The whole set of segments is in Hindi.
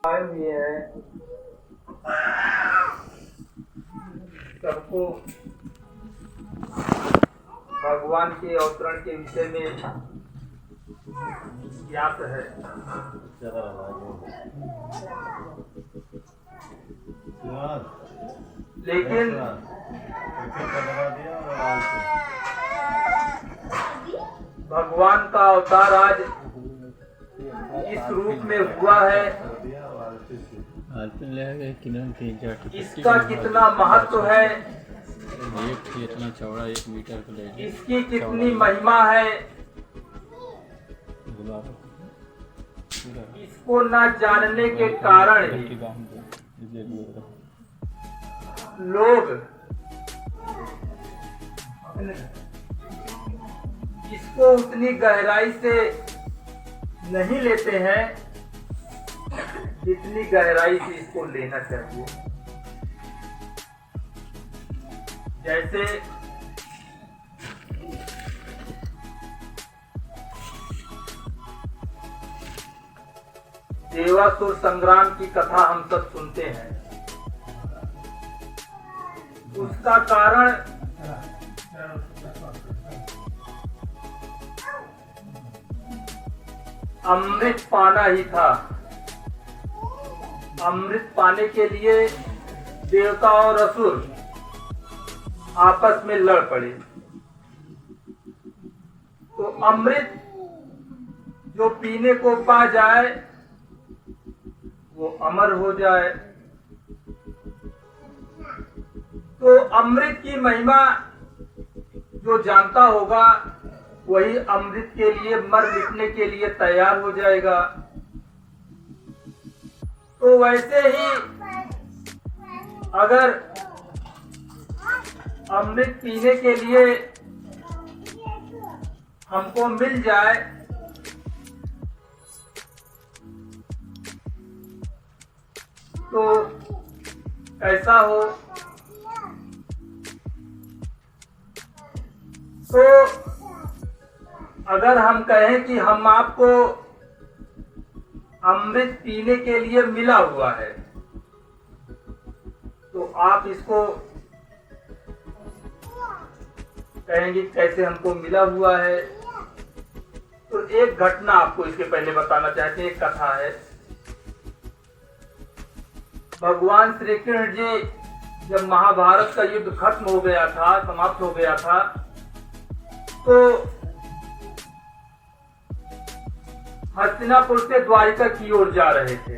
आए हुए हैं सबको भगवान के अवतरण के विषय में ज्ञात है। लेकिन भगवान का अवतार आज इस रूप में हुआ है, इसका कितना महत्व है, इतना चौड़ा 1 मीटर का ले, इसकी कितनी महिमा है, इसको न जानने के कारण ही लोग इसको उतनी गहराई से नहीं लेते हैं जितनी गहराई से इसको लेना चाहिए। जैसे देवासुर संग्राम की कथा हम सब सुनते हैं, उसका कारण अमृत पाना ही था। अमृत पाने के लिए देवता और असुर आपस में लड़ पड़े। तो अमृत जो पीने को पा जाए वो अमर हो जाए। तो अमृत की महिमा जो जानता होगा वही अमृत के लिए मर मिटने के लिए तैयार हो जाएगा। तो वैसे ही अगर अमृत पीने के लिए हमको मिल जाए तो कैसा हो। तो अगर हम कहें कि हम आपको अमृत पीने के लिए मिला हुआ है तो आप इसको कहेंगे कैसे हमको मिला हुआ है। तो एक घटना आपको इसके पहले बताना चाहते हैं, एक कथा है। भगवान श्री कृष्ण जी जब महाभारत का युद्ध खत्म हो गया था, समाप्त हो गया था, तो हस्तिनापुर से द्वारिका की ओर जा रहे थे।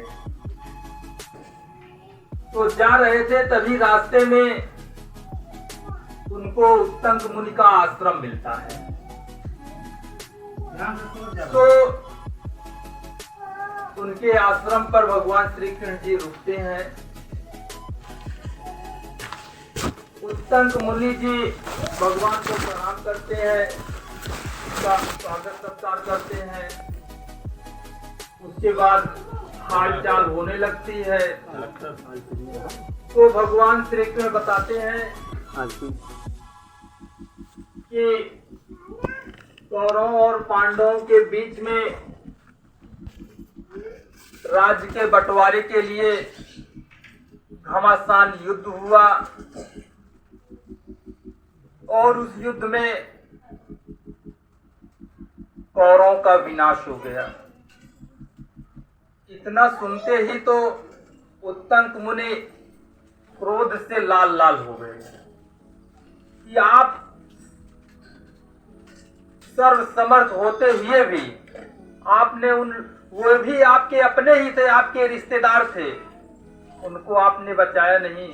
तो जा रहे थे तभी रास्ते में उनको उत्तंग मुनि का आश्रम मिलता है। तो उनके आश्रम पर भगवान श्री कृष्ण जी रुकते हैं। उत्तंग मुनि जी भगवान को प्रणाम करते हैं, उनका स्वागत सत्कार करते हैं। उसके बाद हाल चाल होने लगती है। तो भगवान श्री कृष्ण बताते हैं कि कौरवों और पांडवों के बीच में राज्य के बंटवारे के लिए घमासान युद्ध हुआ और उस युद्ध में कौरवों का विनाश हो गया। इतना सुनते ही तो उत्तंग मुनि क्रोध से लाल लाल हो गए कि आप सर्व समर्थ होते हुए भी आपने वो भी आपके अपने ही थे, आपके रिश्तेदार थे, उनको आपने बचाया नहीं।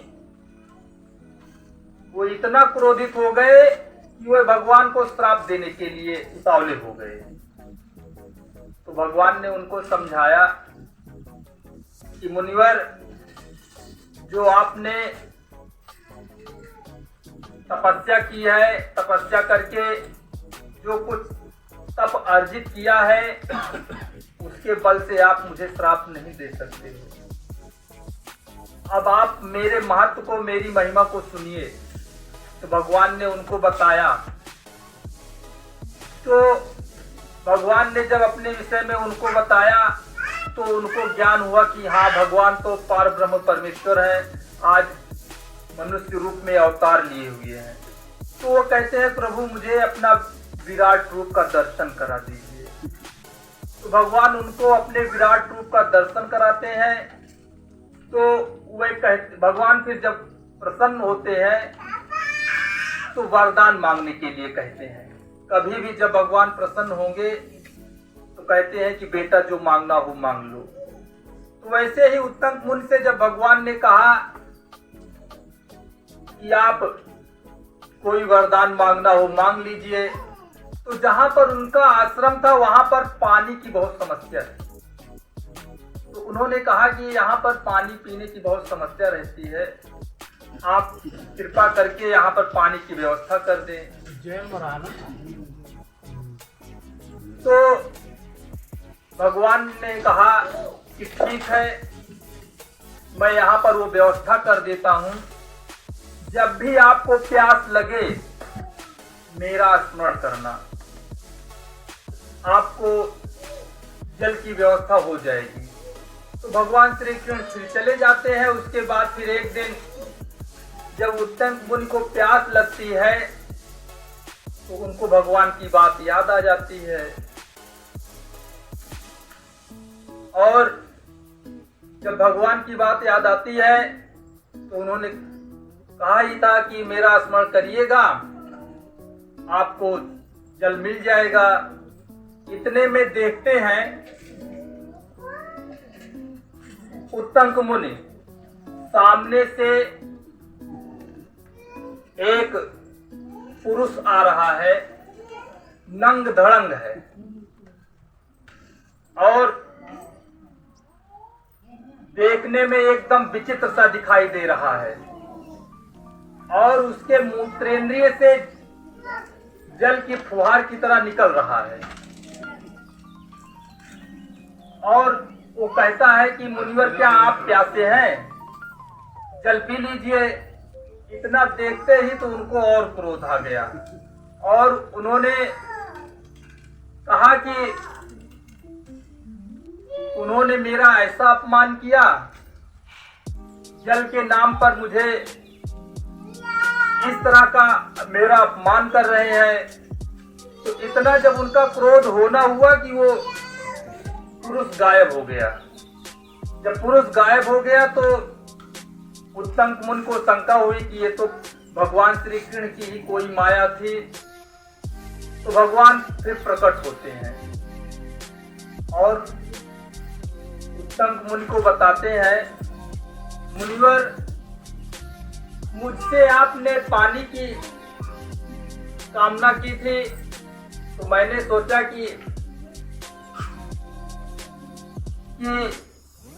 वो इतना क्रोधित हो गए कि वे भगवान को श्राप देने के लिए उतावले हो गए। तो भगवान ने उनको समझाया कि मुनिवर, जो आपने तपस्या की है, तपस्या करके जो कुछ तप अर्जित किया है उसके बल से आप मुझे श्राप नहीं दे सकते। अब आप मेरे महत्व को, मेरी महिमा को सुनिए। तो भगवान ने उनको बताया। तो भगवान ने जब अपने विषय में उनको बताया तो उनको ज्ञान हुआ कि हाँ, भगवान तो पार ब्रह्म परमेश्वर है, आज मनुष्य रूप में अवतार लिए हुए हैं। तो वो कहते हैं प्रभु मुझे अपना विराट रूप का दर्शन करा दीजिए। तो भगवान उनको अपने विराट रूप का दर्शन कराते हैं। तो वे कहते, भगवान फिर जब प्रसन्न होते हैं तो वरदान मांगने के लिए कहते हैं। कभी भी जब भगवान प्रसन्न होंगे तो कहते हैं कि बेटा जो मांगना हो मांग लो। तो वैसे ही उत्तम मुनि से जब भगवान ने कहा कि आप कोई वरदान मांगना हो मांग लीजिए, तो जहां पर उनका आश्रम था वहां पर पानी की बहुत समस्या थी। तो उन्होंने कहा कि यहाँ पर पानी पीने की बहुत समस्या रहती है, आप कृपा करके यहाँ पर पानी की व्यवस्था कर दें। जय मराना। तो भगवान ने कहा कि ठीक है, मैं यहाँ पर वो व्यवस्था कर देता हूँ। जब भी आपको प्यास लगे मेरा स्मरण करना, आपको जल की व्यवस्था हो जाएगी। तो भगवान श्री कृष्ण फिर चले जाते हैं। उसके बाद फिर एक दिन जब उत्तम मुनि को प्यास लगती है तो उनको भगवान की बात याद आ जाती है, और जब भगवान की बात याद आती है तो उन्होंने कहा ही था कि मेरा स्मरण करिएगा, आपको जल मिल जाएगा। इतने में देखते हैं उत्तंक मुनि सामने से एक पुरुष आ रहा है, नंग धड़ंग है और देखने में एकदम विचित्र सा दिखाई दे रहा है, और उसके मूत्रेंद्रिय से जल की फुहार की तरह निकल रहा है। और वो कहता है कि मुनिवर क्या आप प्यासे हैं, जल पी लीजिए। इतना देखते ही तो उनको और क्रोध आ गया और उन्होंने कहा कि उन्होंने मेरा ऐसा अपमान किया, जल के नाम पर मुझे इस तरह का मेरा अपमान कर रहे हैं। तो इतना जब उनका क्रोध होना हुआ कि वो पुरुष गायब हो गया। जब पुरुष गायब हो गया तो उत्तम मुनि को शंका हुई कि ये तो भगवान श्री कृष्ण की ही कोई माया थी। तो भगवान फिर प्रकट होते हैं और उत्तम मुनि को बताते हैं, मुनिवर मुझसे आपने पानी की कामना की थी, तो मैंने सोचा कि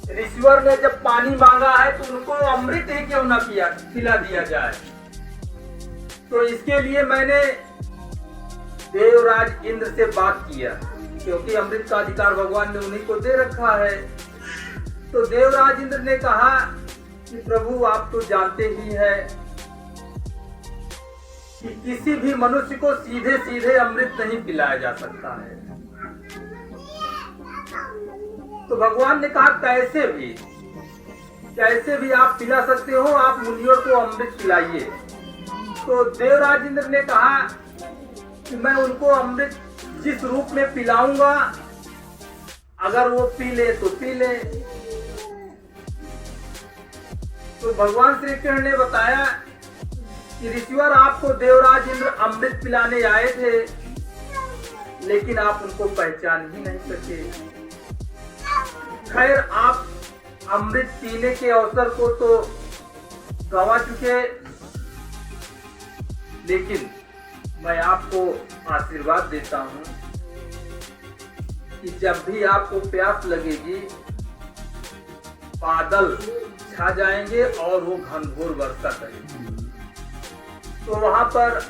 ऋषिवर ने जब पानी मांगा है तो उनको अमृत ही क्यों ना पिला दिया जाए। तो इसके लिए मैंने देवराज इंद्र से बात किया, क्योंकि अमृत का अधिकार भगवान ने उन्हीं को दे रखा है। तो देवराज इंद्र ने कहा कि प्रभु आप तो जानते ही हैं कि किसी भी मनुष्य को सीधे सीधे अमृत नहीं पिलाया जा सकता है। तो भगवान ने कहा कैसे भी आप पिला सकते हो, आप मुनियों को अमृत पिलाइए। तो देवराज इंद्र ने कहा कि मैं उनको अमृत जिस रूप में पिलाऊंगा, अगर वो पी ले तो पी ले। तो भगवान श्री कृष्ण ने बताया कि ऋषिवर आपको देवराज इंद्र अमृत पिलाने आए थे, लेकिन आप उनको पहचान ही नहीं सके। खैर, आप अमृत पीने के अवसर को तो गंवा चुके, लेकिन मैं आपको आशीर्वाद देता हूं कि जब भी आपको प्यास लगेगी बादल छा जाएंगे और वो घनघोर वर्षा करेंगे। तो वहां पर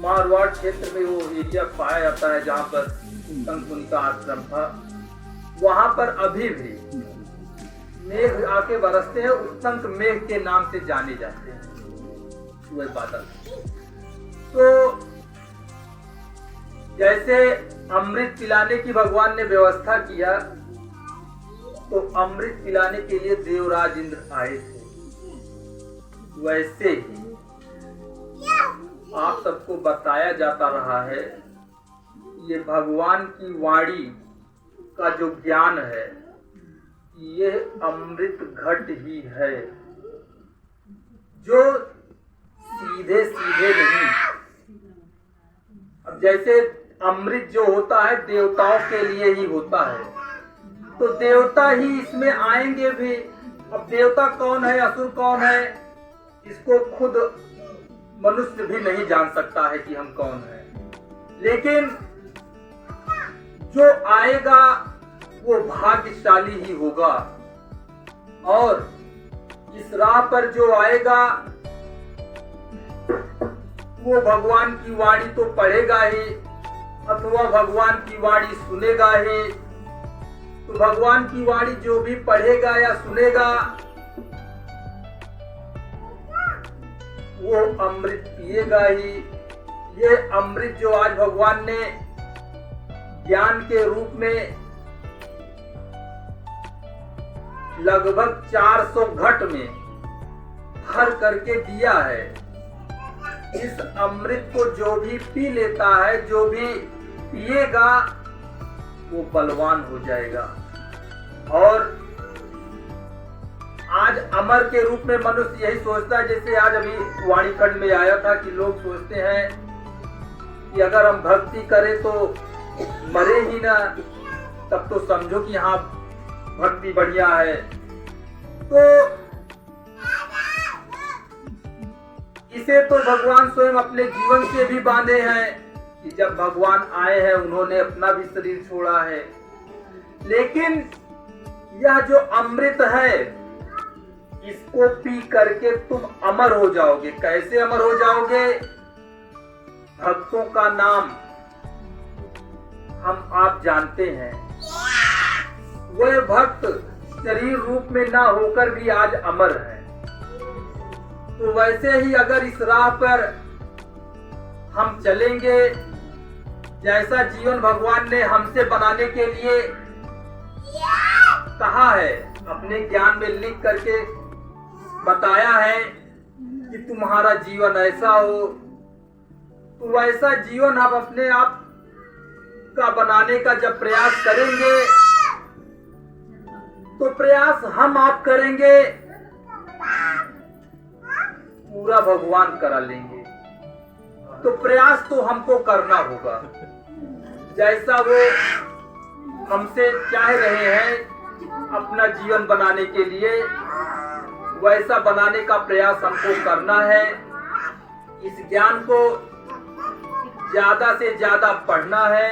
मारवाड़ क्षेत्र में वो एरिया पाया जाता है जहां पर उत्तम मुनि का आश्रम था। वहां पर अभी भी मेघ आके बरसते हैं, उत्तंक मेघ के नाम से जाने जाते हैं वह बादल। तो जैसे अमृत पिलाने की भगवान ने व्यवस्था किया, तो अमृत पिलाने के लिए देवराज इंद्र आए थे। वैसे ही आप सबको बताया जाता रहा है, ये भगवान की वाणी का जो ज्ञान है ये अमृत घट ही है, जो सीधे सीधे नहीं। अब जैसे अमृत जो होता है देवताओं के लिए ही होता है, तो देवता ही इसमें आएंगे भी। अब देवता कौन है, असुर कौन है, इसको खुद मनुष्य भी नहीं जान सकता है कि हम कौन हैं। लेकिन जो आएगा वो भाग्यशाली ही होगा, और इस राह पर जो आएगा वो भगवान की वाणी तो पढ़ेगा ही, अथवा भगवान की वाणी सुनेगा ही। तो भगवान की वाणी जो भी पढ़ेगा या सुनेगा वो अमृत पिएगा ही। ये अमृत जो आज भगवान ने ज्ञान के रूप में लगभग 400 घट में भर करके दिया है, इस अमृत को जो भी पी लेता है, जो भी पिएगा वो बलवान हो जाएगा। और आज अमर के रूप में मनुष्य यही सोचता है, जैसे आज अभी वाणी खंड में आया था कि लोग सोचते हैं कि अगर हम भक्ति करें तो मरे ही ना, तब तो समझो कि हाँ भक्ति बढ़िया है। तो इसे तो भगवान स्वयं अपने जीवन से भी बांधे हैं कि जब भगवान आए हैं उन्होंने अपना भी शरीर छोड़ा है। लेकिन यह जो अमृत है इसको पी करके तुम अमर हो जाओगे। कैसे अमर हो जाओगे? भक्तों का नाम हम आप जानते हैं, वह भक्त शरीर रूप में ना होकर भी आज अमर है। तो वैसे ही अगर इस राह पर हम चलेंगे, जैसा जीवन भगवान ने हमसे बनाने के लिए कहा है, अपने ज्ञान में लिख करके बताया है कि तुम्हारा जीवन ऐसा हो, तो वैसा जीवन हम अपने आप का बनाने का जब प्रयास करेंगे तो प्रयास हम आप करेंगे, पूरा भगवान करा लेंगे। तो प्रयास तो हमको करना होगा, जैसा वो हमसे चाह रहे हैं अपना जीवन बनाने के लिए, वैसा बनाने का प्रयास हमको करना है। इस ज्ञान को ज्यादा से ज्यादा पढ़ना है।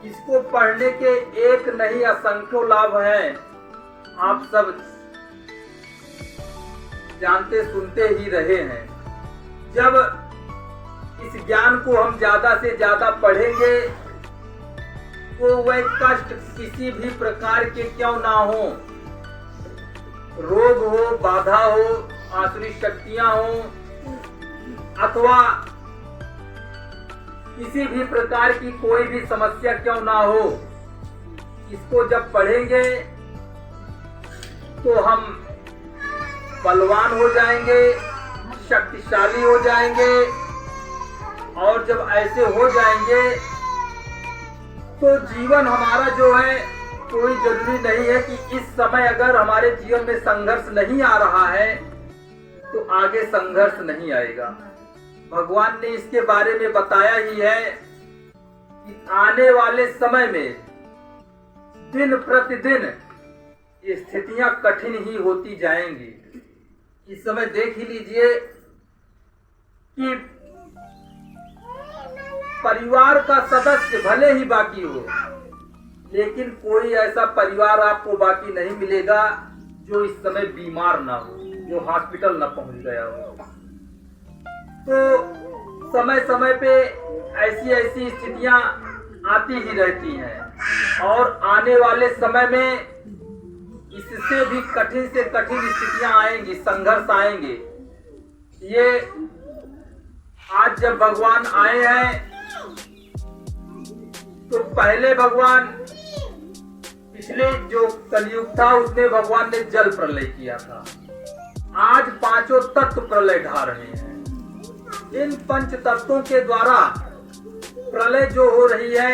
इसको पढ़ने के एक नहीं असंख्यों लाभ हैं, आप सब जानते सुनते ही रहे हैं। जब इस ज्ञान को हम ज्यादा से ज्यादा पढ़ेंगे तो वह कष्ट किसी भी प्रकार के क्यों ना हो, रोग हो, बाधा हो, आसुरी शक्तियां हो, अथवा किसी भी प्रकार की कोई भी समस्या क्यों ना हो, इसको जब पढ़ेंगे तो हम बलवान हो जाएंगे, शक्तिशाली हो जाएंगे। और जब ऐसे हो जाएंगे तो जीवन हमारा जो है, कोई जरूरी नहीं है कि इस समय अगर हमारे जीवन में संघर्ष नहीं आ रहा है तो आगे संघर्ष नहीं आएगा। भगवान ने इसके बारे में बताया ही है कि आने वाले समय में दिन प्रतिदिन स्थितियां कठिन ही होती जाएंगी। इस समय देख ही लीजिए कि परिवार का सदस्य भले ही बाकी हो, लेकिन कोई ऐसा परिवार आपको बाकी नहीं मिलेगा जो इस समय बीमार ना हो, जो हॉस्पिटल ना पहुंच गया हो। तो समय समय पे ऐसी ऐसी स्थितियां आती ही रहती हैं, और आने वाले समय में इससे भी कठिन से कठिन स्थितियां आएंगी, संघर्ष आएंगे। ये आज जब भगवान आए हैं तो पहले भगवान पिछले जो कलयुग था उसमें भगवान ने जल प्रलय किया था। आज पांचों तत्व प्रलय ढा रहे हैं। इन पंच तत्वों के द्वारा प्रलय जो हो रही है,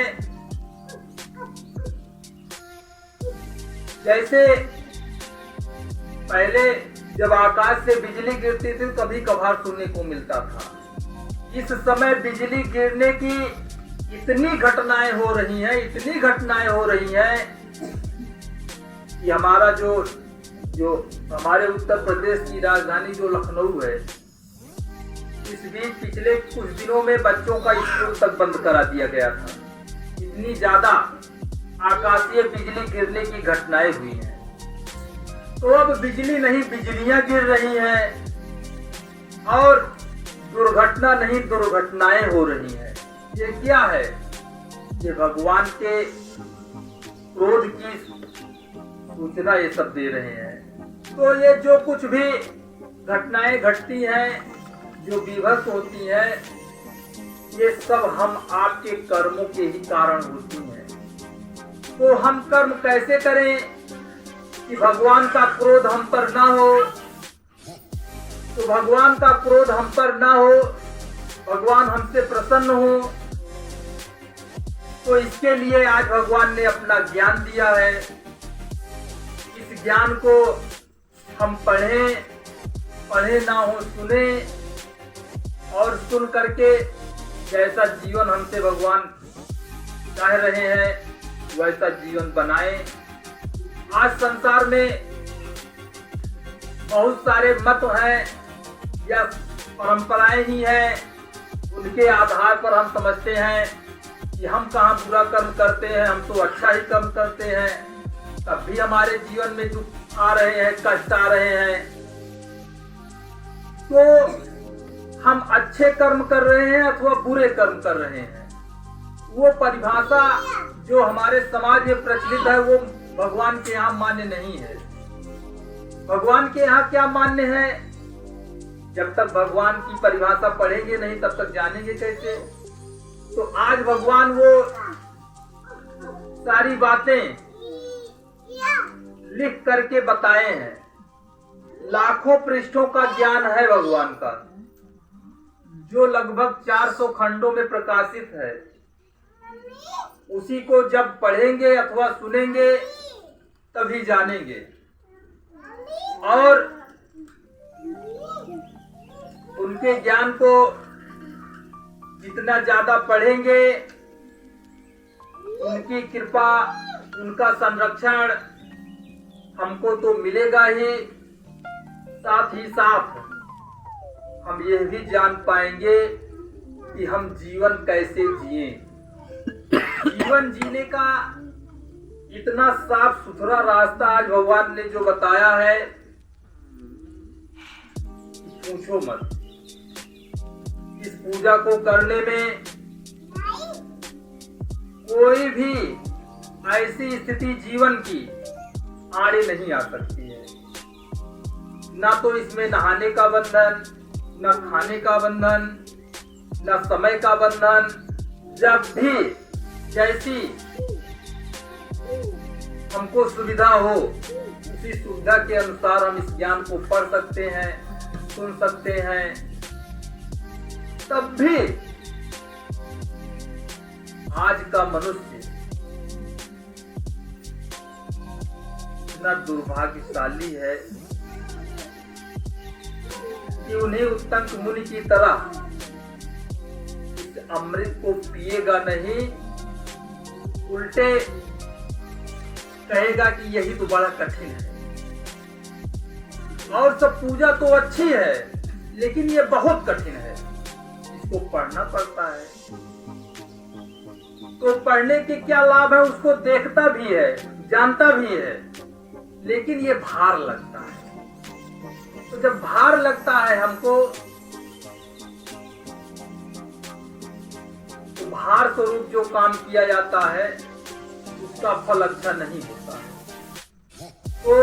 जैसे पहले जब आकाश से बिजली गिरती थी कभी कभार सुनने को मिलता था। इस समय बिजली गिरने की इतनी घटनाएं हो रही हैं, इतनी घटनाएं हो रही हैं कि हमारा जो हमारे उत्तर प्रदेश की राजधानी जो लखनऊ है, इस बीच पिछले कुछ दिनों में बच्चों का स्कूल तक बंद करा दिया गया था। इतनी ज्यादा आकाशीय बिजली गिरने की घटनाएं हुई हैं। तो अब बिजली नहीं बिजलियां गिर रही हैं और दुर्घटना नहीं दुर्घटनाएं हो रही हैं। ये क्या है? ये भगवान के क्रोध की सूचना ये सब दे रहे हैं। तो ये जो कुछ भी घटनाएं घटती हैं, जो विभत्स होती हैं, ये सब हम आपके कर्मों के ही कारण होती हैं। तो हम कर्म कैसे करें कि भगवान का क्रोध हम पर ना हो? तो भगवान का क्रोध हम पर ना हो, भगवान हमसे प्रसन्न हो, तो इसके लिए आज भगवान ने अपना ज्ञान दिया है। इस ज्ञान को हम पढ़े ना हो सुने, और सुन करके जैसा जीवन हमसे भगवान चाह रहे हैं वैसा जीवन बनाए। आज संसार में बहुत सारे मत हैं या परंपराएं ही हैं, उनके आधार पर हम समझते हैं कि हम कहाँ बुरा कर्म करते हैं, हम तो अच्छा ही कर्म करते हैं, तब भी हमारे जीवन में दुख आ रहे हैं, कष्ट आ रहे हैं। तो हम अच्छे कर्म कर रहे हैं अथवा बुरे कर्म कर रहे हैं, वो परिभाषा जो हमारे समाज में प्रचलित है वो भगवान के यहाँ मान्य नहीं है। भगवान के यहाँ क्या मान्य है? जब तक भगवान की परिभाषा पढ़ेंगे नहीं तब तक जानेंगे कैसे? तो आज भगवान वो सारी बातें लिख करके बताए हैं। लाखों पृष्ठों का ज्ञान है भगवान का, जो लगभग 400 खंडों में प्रकाशित है। उसी को जब पढ़ेंगे अथवा सुनेंगे तभी जानेंगे। और उनके ज्ञान को जितना ज्यादा पढ़ेंगे, उनकी कृपा, उनका संरक्षण हमको तो मिलेगा ही, साथ ही साथ हम यह भी जान पाएंगे कि हम जीवन कैसे जिए। जीवन जीने का इतना साफ सुथरा रास्ता आज भगवान ने जो बताया है, पूछो मत। इस पूजा को करने में कोई भी ऐसी स्थिति जीवन की आड़े नहीं आ सकती है। ना तो इसमें नहाने का बंधन, न खाने का बंधन, न समय का बंधन। जब भी जैसी हमको सुविधा हो, उसी सुविधा के अनुसार हम इस ज्ञान को पढ़ सकते हैं, सुन सकते हैं। तब भी आज का मनुष्य इतना दुर्भाग्यशाली है कि उन्हें उत्तंक मुनि की तरह इस अमृत को पिएगा नहीं, उल्टे कहेगा कि यही तो बड़ा कठिन है। और सब पूजा तो अच्छी है, लेकिन ये बहुत कठिन है, इसको पढ़ना पड़ता है। तो पढ़ने के क्या लाभ है? उसको देखता भी है, जानता भी है, लेकिन ये भार लगता है। तो जब भार लगता है हमको, तो भार स्वरूप जो काम किया जाता है उसका फल अच्छा नहीं होता है। तो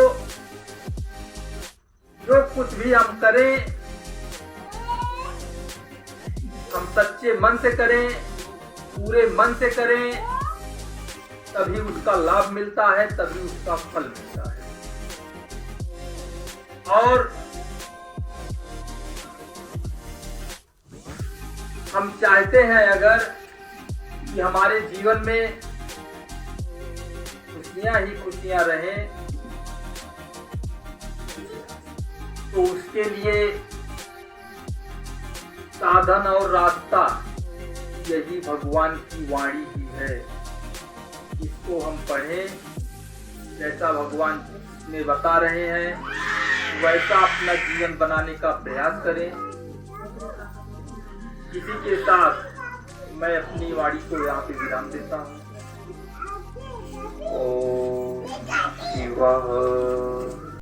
जो कुछ भी हम करें, हम सच्चे मन से करें, पूरे मन से करें, तभी उसका लाभ मिलता है, तभी उसका फल मिलता है। और हम चाहते हैं अगर कि हमारे जीवन में खुशियां ही खुशियां रहें, तो उसके लिए साधन और रास्ता यही भगवान की वाणी ही है। इसको हम पढ़ें, जैसा भगवान ने बता रहे हैं वैसा अपना जीवन बनाने का प्रयास करें। इसी के साथ मैं अपनी वाणी को यहाँ पे विराम देता हूँ। ओम शिवाय।